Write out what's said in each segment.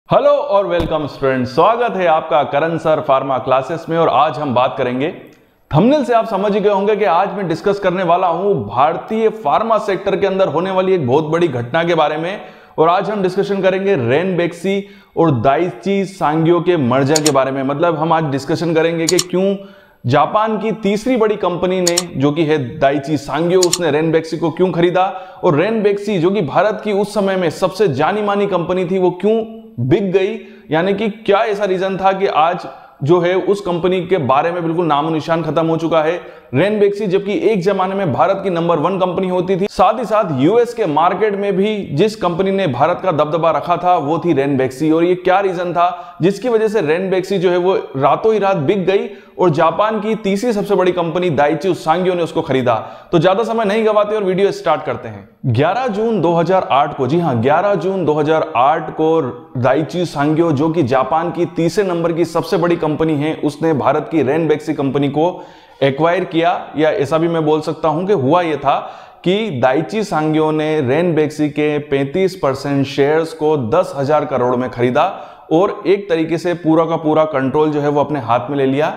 Hello और welcome student, स्वागत है आपका करण सर फार्मा क्लासेस में। और आज हम बात करेंगे, थंबनेल से आप समझ ही गए होंगे कि आज मैं डिस्कस करने वाला हूं भारतीय फार्मा सेक्टर के अंदर होने वाली एक बहुत बड़ी घटना के बारे में। और आज हम डिस्कशन करेंगे रेनबेक्सी और दाइची सांग्यो के मर्जर के बारे में। मतलब हम आज डिस्कशन करेंगे कि क्यों जापान की तीसरी बड़ी कंपनी ने, जो कि है दाइची सांग्यो, उसने रेनबेक्सी को क्यों खरीदा, और रेनबेक्सी जो कि भारत की उस समय में सबसे जानी मानी कंपनी थी, वो क्यों बिक गई। यानी कि क्या ऐसा रीजन था कि आज जो है उस कंपनी के बारे में बिल्कुल नामो निशान खत्म हो चुका है। रेनबेक्सी जबकि एक जमाने में भारत की नंबर 1 कंपनी होती थी, साथ ही साथ यूएस के मार्केट में भी जिस कंपनी ने भारत का दबदबा रखा था वो थी रेनबेक्सी। और ये क्या रीजन था जिसकी वजह से रेनबेक्सी जो है वो रातों ही रात बिक गई और जापान की तीसरी सबसे बड़ी कंपनी दाइची सांग्यो ने उसको खरीदा। तो ज्यादा समय नहीं गवाते और वीडियो स्टार्ट करते हैं। 11 जून 2008 को, जी हां 11 जून 2008 को दाइची सांग्यो, जो कि जापान की तीसरे नंबर की सबसे बड़ी कंपनी है, उसने भारत की रेनबेक्सी कंपनी को एक्वायर किया। या ऐसा भी मैं बोल सकता हूं कि हुआ यह था कि दाइची सांग्यो ने रेनबेक्सी के 35% शेयर्स को 10,000 करोड़ में खरीदा और एक तरीके से पूरा का पूरा कंट्रोल जो है वो अपने हाथ में ले लिया।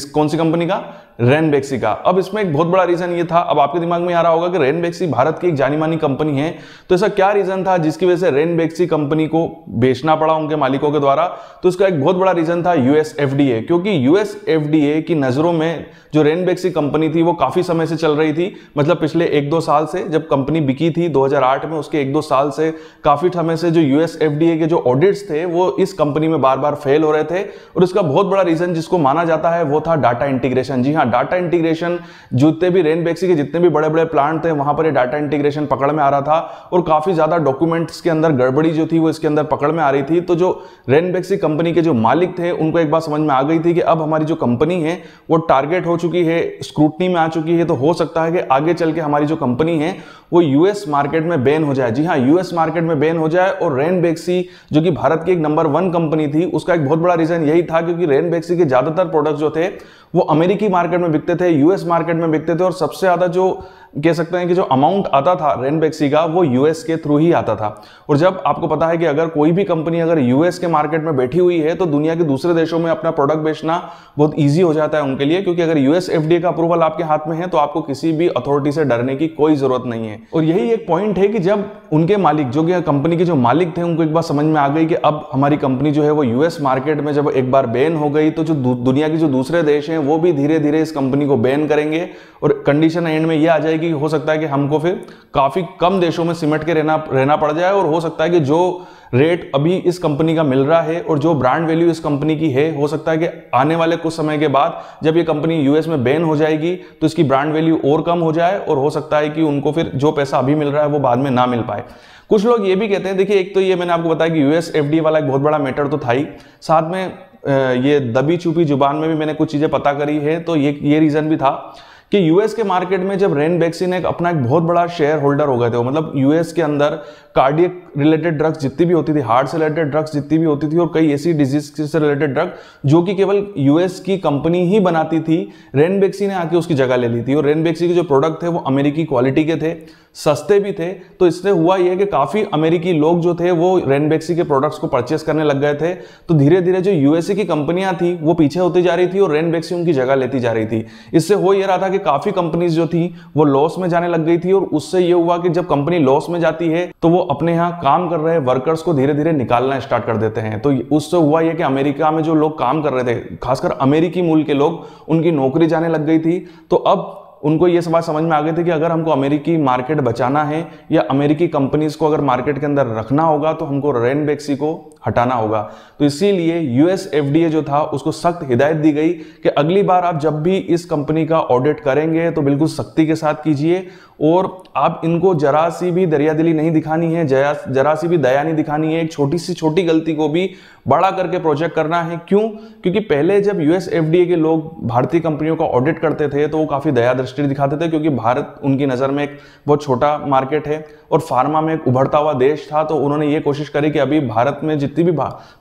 कौन सी कंपनी का? रेनबेक्सी का। अब इसमें एक बहुत बड़ा रीजन ये था, अब आपके दिमाग में आ रहा होगा कि रेनबेक्सी भारत की एक जानी मानी कंपनी है, तो ऐसा क्या रीजन था जिसकी वजह से रेनबेक्सी कंपनी को बेचना पड़ा उनके मालिकों के द्वारा? तो इसका एक बहुत बड़ा रीजन था यूएस एफडीए। क्योंकि यूएस एफडीए की नजरों में जो रेनबेक्सी कंपनी थी वो काफी समय से चल रही थी। मतलब पिछले 1-2 साल से, जब कंपनी बिकी थी 2008 में, उसके 1-2 साल से काफी समय से जो यूएस एफडीए के जो ऑडिट्स थे वो इस कंपनी में बार बार फेल हो रहे थे। और इसका बहुत बड़ा रीजन जिसको माना जाता है वो था डाटा इंटीग्रेशन। जी हाँ, डाटा इंटीग्रेशन, जितने भी रेनबेक्सी के जितने भी बड़े बड़े प्लांट थे वहां पर ये डाटा इंटीग्रेशन पकड़ में आ रहा था और काफी ज्यादा डॉक्यूमेंट्स के अंदर गड़बड़ी जो थी वो इसके अंदर पकड़ में आ रही थी। तो जो रेनबेक्सी कंपनी के जो मालिक थे उनको एक बात समझ में आ गई थी कि अब हमारी जो कंपनी है वो टारगेट हो चुकी है, स्क्रूटनी में आ चुकी है, तो हो सकता है कि आगे चल के हमारी जो कंपनी है वो यूएस मार्केट में बैन हो जाए। जी हाँ, यूएस मार्केट में बैन हो जाए। और रेनबेक्सी जो कि भारत की एक नंबर 1 कंपनी थी, उसका एक बहुत बड़ा रीजन यही था क्योंकि रेनबेक्सी के ज्यादातर प्रोडक्ट जो थे वो अमेरिकी मार्केट में बिकते थे, यूएस मार्केट में बिकते थे। और सबसे ज्यादा जो कह सकते हैं कि जो अमाउंट आता था रेनबेक्सी का वो यूएस के थ्रू ही आता था। और जब आपको पता है कि अगर कोई भी कंपनी अगर यूएस के मार्केट में बैठी हुई है तो दुनिया के दूसरे देशों में अपना प्रोडक्ट बेचना बहुत ईजी हो जाता है उनके लिए, क्योंकि अगर यूएस एफडीए का अप्रूवल आपके हाथ में है तो आपको किसी भी अथॉरिटी से डरने की कोई जरूरत नहीं है। और यही एक पॉइंट है कि जब उनके मालिक, जो कि कंपनी के जो मालिक थे, उनको एक बार समझ में आ गई कि अब हमारी कंपनी जो है वो यूएस मार्केट में जब एक बार बैन हो गई तो जो दुनिया के जो दूसरे देश हैं वो भी धीरे धीरे इस कंपनी को बैन करेंगे। और कंडीशन एंड में ये आ जाएगी कि हो सकता है कि हमको फिर काफी कम देशों में सिमट के रहना पड़ जाए। और हो सकता है कि जो रेट अभी इस कंपनी का मिल रहा है और जो ब्रांड वैल्यू इस कंपनी की है, हो सकता है कि आने वाले कुछ समय के बाद जब ये कंपनी यूएस में बैन हो जाएगी तो इसकी ब्रांड वैल्यू और कम हो जाए और हो सकता है कि उनको फिर जो पैसा अभी मिल रहा है वो बाद में ना मिल पाए। कुछ लोग ये भी कहते हैं, देखिए एक तो ये मैंने आपको बताया कि यूएस एफडीए वाला एक बहुत बड़ा मैटर तो था ही, साथ में ये दबी छुपी जुबान में भी मैंने कुछ चीजें पता करी है। तो ये रीजन भी था कि यूएस के मार्केट में जब रेनबेक्सी ने अपना एक बहुत बड़ा शेयर होल्डर हो गए थे, मतलब यूएस के अंदर कार्डियक रिलेटेड ड्रग्स जितनी भी होती थी, हार्ट से रिलेटेड ड्रग्स जितनी भी होती थी और कई ऐसी डिजीज से रिलेटेड ड्रग जो कि केवल यूएस की कंपनी ही बनाती थी, रेनबेक्सी ने आके उसकी जगह ले ली थी। और रेनबेक्सी के जो प्रोडक्ट थे वो अमेरिकी क्वालिटी के थे, सस्ते भी थे। तो इससे हुआ यह कि काफी अमेरिकी लोग जो थे वो रेनबेक्सी के प्रोडक्ट्स को परचेस करने लग गए थे। तो धीरे धीरे जो यूएसए की कंपनियां थी वो पीछे होती जा रही थी और रेनबेक्सी उनकी जगह लेती जा रही थी। इससे हो यह रहा था कि काफी कंपनीज जो थी वो लॉस में जाने लग गई थी। और उससे यह हुआ कि जब कंपनी लॉस में जाती है तो वो अपने यहाँ काम कर रहे वर्कर्स को धीरे धीरे निकालना स्टार्ट कर देते हैं। तो उससे हुआ यह कि अमेरिका में जो लोग काम कर रहे थे, खासकर अमेरिकी मूल के लोग, उनकी नौकरी जाने लग गई थी। तो अब उनको ये बात समझ में आ गई थी कि अगर हमको अमेरिकी मार्केट बचाना है या अमेरिकी कंपनीज को अगर मार्केट के अंदर रखना होगा तो हमको रेनबेक्सी को हटाना होगा। तो इसीलिए यूएस एफडीए जो था उसको सख्त हिदायत दी गई कि अगली बार आप जब भी इस कंपनी का ऑडिट करेंगे तो बिल्कुल सख्ती के साथ कीजिए और आप इनको जरा सी भी दरियादिली नहीं दिखानी है, जरा सी भी दया नहीं दिखानी है। एक छोटी सी छोटी गलती को भी बड़ा करके प्रोजेक्ट करना है। क्यों? क्योंकि पहले जब यूएस एफडीए के लोग भारतीय कंपनियों का ऑडिट करते थे तो वो काफी दया दृष्टि दिखाते थे, क्योंकि भारत उनकी नजर में एक बहुत छोटा मार्केट है और फार्मा में एक उभरता हुआ देश था। तो उन्होंने ये कोशिश करी कि अभी भारत में जितनी भी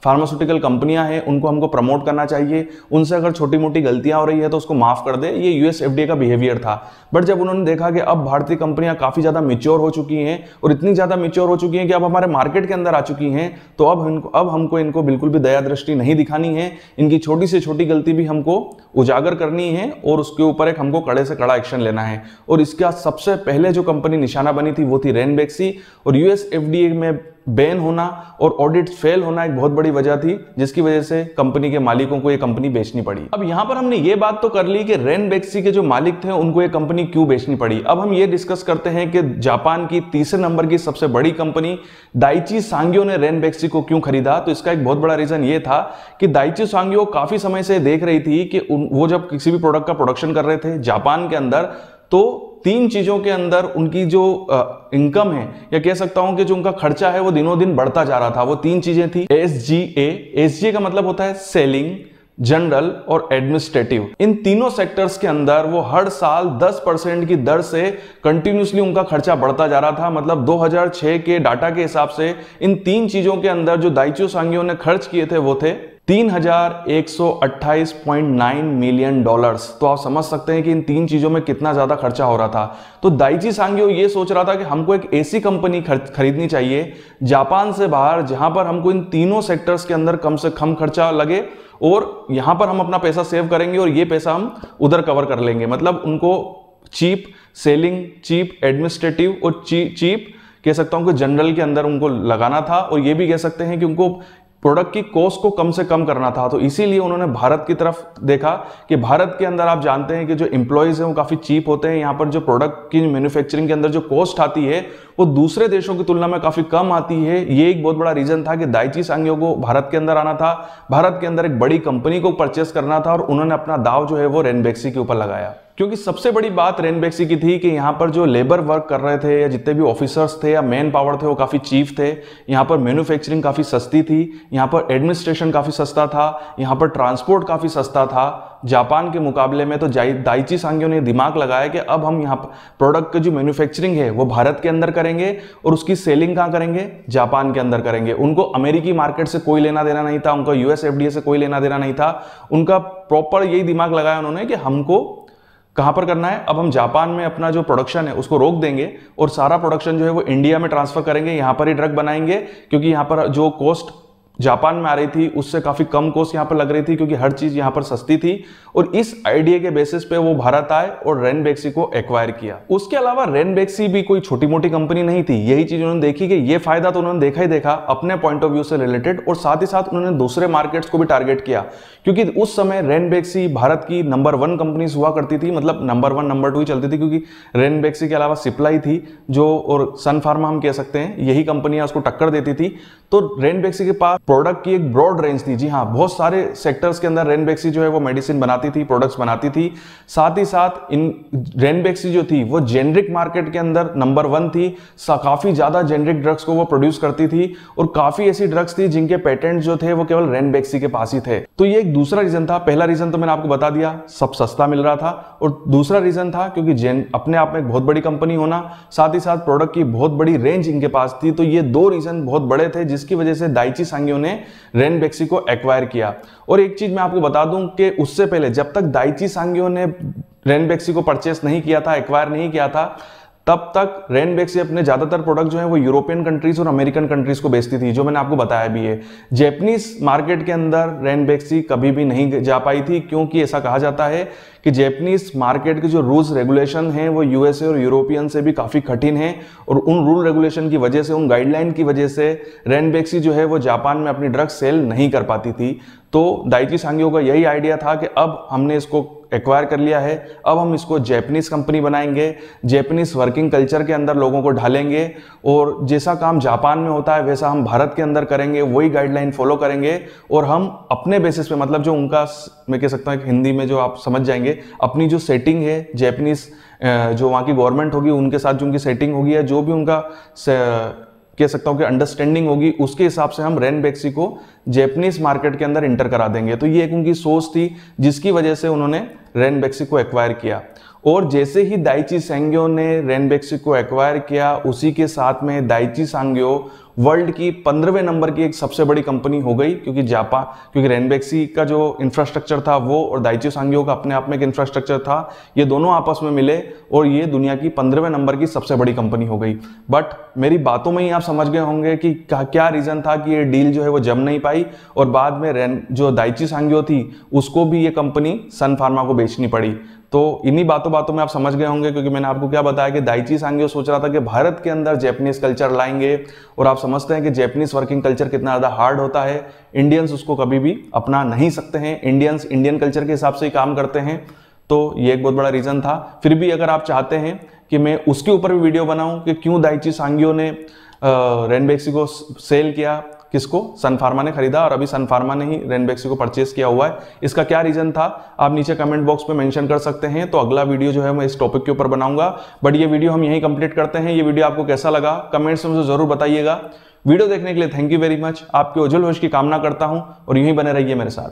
फार्मास्यूटिकल कंपनियां हैं उनको हमको प्रमोट करना चाहिए, उनसे अगर छोटी मोटी गलतियां हो रही है तो उसको माफ कर दे। ये यूएस एफडीए का बिहेवियर था। बट जब उन्होंने देखा कि अब भारतीय कंपनियां काफी ज्यादा मैच्योर हो चुकी हैं और इतनी ज्यादा मैच्योर हो चुकी हैं कि अब हमारे मार्केट के अंदर आ चुकी हैं, तो अब हमको इनको बिल्कुल भी दया दृष्टि नहीं दिखानी है। इनकी छोटी से छोटी गलती भी हमको उजागर करनी है और उसके ऊपर एक हमको कड़े से कड़ा एक्शन लेना है। और इसका सबसे पहले जो कंपनी निशाना बनी थी वो थी रेनबैक्सी। और यूएस एफडीए में बैन होना और ऑडिट फेल होना एक बहुत बड़ी वजह थी, जिसकी वजह से कंपनी के मालिकों को ये कंपनी बेचनी पड़ी। अब यहां पर हमने ये बात तो कर ली कि रेनबैक्सी के जो मालिक थे उनको ये कंपनी क्यों बेचनी पड़ी। अब हम ये डिस्कस करते हैं कि जापान की तीसरे नंबर की सबसे बड़ी कंपनी दाइची सांग्यो ने रेनबैक्सी को क्यों खरीदा। तो इसका एक बहुत बड़ा रीजन ये था कि दाइची सांग्यो काफी समय से देख रही थी कि वो जब किसी भी प्रोडक्ट का प्रोडक्शन कर रहे थे जापान के अंदर, तो तीन चीजों के अंदर उनकी जो इनकम है या कह सकता हूं कि जो उनका खर्चा है वो दिनों दिन बढ़ता जा रहा था। वो तीन चीजें थी एसजीए का मतलब होता है सेलिंग, जनरल और एडमिनिस्ट्रेटिव। इन तीनों सेक्टर्स के अंदर वो हर साल 10% की दर से कंटिन्यूसली उनका खर्चा बढ़ता जा रहा था। मतलब 2006 के डाटा के हिसाब से इन तीन चीजों के अंदर जो दाइची सांग्यो ने खर्च किए थे वो थे $3,128.9 मिलियन। तो आप समझ सकते हैं कि इन तीन चीजों में कितना ज्यादा खर्चा हो रहा था। तो दाइची सांग्यो ये सोच रहा था कि हमको एक ऐसी कंपनी खरीदनी चाहिए जापान से बाहर, जहां पर हमको इन तीनों सेक्टर्स के अंदर कम से कम खर्चा लगे और यहां पर हम अपना पैसा सेव करेंगे और ये पैसा हम उधर कवर कर लेंगे। मतलब उनको चीप सेलिंग, चीप एडमिनिस्ट्रेटिव और चीप कह सकता हूं कि जनरल के अंदर उनको लगाना था। और ये भी कह सकते हैं कि उनको प्रोडक्ट की कॉस्ट को कम से कम करना था। तो इसीलिए उन्होंने भारत की तरफ देखा कि भारत के अंदर आप जानते हैं कि जो एम्प्लॉयज हैं वो काफी चीप होते हैं। यहाँ पर जो प्रोडक्ट की मैन्युफैक्चरिंग के अंदर जो कॉस्ट आती है वो दूसरे देशों की तुलना में काफी कम आती है। ये एक बहुत बड़ा रीजन था कि दाइची सांग्यो को भारत के अंदर आना था, भारत के अंदर एक बड़ी कंपनी को परचेस करना था और उन्होंने अपना दाव जो है वो रेनबैक्सी के ऊपर लगाया। क्योंकि सबसे बड़ी बात रेनबैक्सी की थी कि यहाँ पर जो लेबर वर्क कर रहे थे या जितने भी ऑफिसर्स थे या मैन पावर थे वो काफी चीप थे। यहाँ पर मैन्युफैक्चरिंग काफी सस्ती थी, यहाँ पर एडमिनिस्ट्रेशन काफी सस्ता था, यहाँ पर ट्रांसपोर्ट काफी सस्ता था जापान के मुकाबले में। तो दाइची सांग्यो ने दिमाग लगाया कि अब हम यहाँ पर प्रोडक्ट की जो मैन्युफैक्चरिंग है वो भारत के अंदर करेंगे और उसकी सेलिंग कहाँ करेंगे, जापान के अंदर करेंगे। उनको अमेरिकी मार्केट से कोई लेना देना नहीं था, उनका यूएस एफडीए से कोई लेना देना नहीं था। उनका प्रॉपर यही दिमाग लगाया उन्होंने कि हमको कहां पर करना है, अब हम जापान में अपना जो प्रोडक्शन है उसको रोक देंगे और सारा प्रोडक्शन जो है वो इंडिया में ट्रांसफर करेंगे, यहां पर ही ड्रग बनाएंगे। क्योंकि यहां पर जो कॉस्ट जापान में आ रही थी उससे काफी कम कॉस्ट यहां पर लग रही थी, क्योंकि हर चीज यहां पर सस्ती थी। और इस आइडिया के बेसिस पे वो भारत आए और रेनबैक्सी को एक्वायर किया। उसके अलावा रेनबैक्सी भी कोई छोटी मोटी कंपनी नहीं थी। यही चीज उन्होंने देखी कि ये फायदा तो उन्होंने देखा ही देखा अपने पॉइंट ऑफ व्यू से रिलेटेड, और साथ ही साथ उन्होंने दूसरे मार्केट्स को भी टारगेट किया। क्योंकि उस समय रेनबैक्सी भारत की नंबर 1 कंपनीज हुआ करती थी, मतलब नंबर 1 नंबर 2 ही चलती थी। क्योंकि रेनबैक्सी के अलावा सिप्लाई थी जो, और सन फार्मा हम कह सकते हैं, यही कंपनियां उसको टक्कर देती थी। तो रेनबैक्सी के पास प्रोडक्ट की एक ब्रॉड रेंज थी। जी हाँ, बहुत सारे सेक्टर्स के अंदर रेनबैक्सी जो है वो मेडिसिन बनाती थी, प्रोडक्ट्स बनाती थी। साथ ही साथ इन रेनबैक्सी जो थी वो जेनरिक मार्केट के अंदर नंबर 1 थी। काफी ज्यादा जेनरिक ड्रग्स को वो प्रोड्यूस करती थी और काफी ऐसी ड्रग्स थी जिनके पेटेंट जो थे वो केवल रेनबैक्सी के पास ही थे। तो ये एक दूसरा रीजन था। पहला रीजन तो मैंने आपको बता दिया, सब सस्ता मिल रहा था। और दूसरा रीजन था क्योंकि अपने आप में एक बहुत बड़ी कंपनी होना, साथ ही साथ प्रोडक्ट की बहुत बड़ी रेंज इनके पास थी। तो ये 2 रीजन बहुत बड़े थे जिसकी वजह से दाइची सांग्यो ने रेनबैक्सी को एक्वायर किया। और एक चीज मैं आपको बता दूं कि उससे पहले जब तक दाइची सांग्यो ने रेनबैक्सी को परचेस नहीं किया था, एक्वायर नहीं किया था, तब तक रेनबैक्सी अपने ज्यादातर प्रोडक्ट जो है वो यूरोपियन कंट्रीज और अमेरिकन कंट्रीज को बेचती थी, जो मैंने आपको बताया भी है। जैपनीज मार्केट के अंदर रेनबैक्सी कभी भी नहीं जा पाई थी, क्योंकि ऐसा कहा जाता है कि जैपनीज मार्केट के जो रूल्स रेगुलेशन हैं वो यूएसए और यूरोपियन से भी काफी कठिन है। और उन रूल रेगुलेशन की वजह से, उन गाइडलाइन की वजह से रेनबैक्सी जो है वो जापान में अपनी ड्रग सेल नहीं कर पाती थी। तो दाइची सांग्यो का यही आइडिया था कि अब हमने इसको एक्वायर कर लिया है, अब हम इसको जैपनीज कंपनी बनाएंगे, जैपनीज वर्किंग कल्चर के अंदर लोगों को ढालेंगे और जैसा काम जापान में होता है वैसा हम भारत के अंदर करेंगे, वही गाइडलाइन फॉलो करेंगे। और हम अपने बेसिस पे, मतलब जो उनका, मैं कह सकता हूँ हिंदी में जो आप समझ जाएंगे, अपनी जो सेटिंग है जैपनीज जो वहाँ की गवर्नमेंट होगी उनके साथ जो उनकी सेटिंग होगी या जो भी उनका कह सकता हूं कि अंडरस्टैंडिंग होगी, उसके हिसाब से हम रेनबैक्सी को जैपनीज मार्केट के अंदर इंटर करा देंगे। तो ये एक उनकी सोच थी जिसकी वजह से उन्होंने रेनबैक्सी को एक्वायर किया। और जैसे ही दाइची सांग्यो ने रेनबेक्सी को एक्वायर किया, उसी के साथ में दाइची सांग्यो वर्ल्ड की 15वें नंबर की एक सबसे बड़ी कंपनी हो गई, क्योंकि रेनबेक्सी का जो इंफ्रास्ट्रक्चर था वो और दाइची सांग्यो का अपने आप में एक इंफ्रास्ट्रक्चर था, ये दोनों आपस में मिले और ये दुनिया की 15वें नंबर की सबसे बड़ी कंपनी हो गई। बट मेरी बातों में ही आप समझ गए होंगे कि क्या रीजन था कि ये डील जो है वो जम नहीं पाई और बाद में जो दाइची सांग्यो थी उसको भी ये कंपनी सन फार्मा को बेचनी पड़ी। तो इन्हीं बातों में आप समझ गए होंगे, क्योंकि मैंने आपको क्या बताया कि दाइची सांग्यो सोच रहा था कि भारत के अंदर जैपनीज कल्चर लाएंगे, और आप समझते हैं कि जैपनीज वर्किंग कल्चर कितना ज़्यादा हार्ड होता है, इंडियंस उसको कभी भी अपना नहीं सकते हैं, इंडियंस इंडियन कल्चर के हिसाब से ही काम करते हैं। तो ये एक बहुत बड़ा रीज़न था। फिर भी अगर आप चाहते हैं कि मैं उसके ऊपर भी वीडियो बनाऊं कि क्यों दाइची सांग्यो ने रेनबेक्सी को सेल किया, किसको, सन फार्मा ने खरीदा, और अभी सन फार्मा ने ही रेनबेक्सी को परचेस किया हुआ है, इसका क्या रीजन था आप नीचे कमेंट बॉक्स में मेंशन कर सकते हैं। तो अगला वीडियो जो है मैं इस टॉपिक के ऊपर बनाऊंगा। बट ये वीडियो हम यहीं कंप्लीट करते हैं। ये वीडियो आपको कैसा लगा कमेंट्स में मुझे जरूर बताइएगा। वीडियो देखने के लिए थैंक यू वेरी मच। आपके उज्जवल भविष्य की कामना करता हूं और यूं ही बने रहिए मेरे साथ।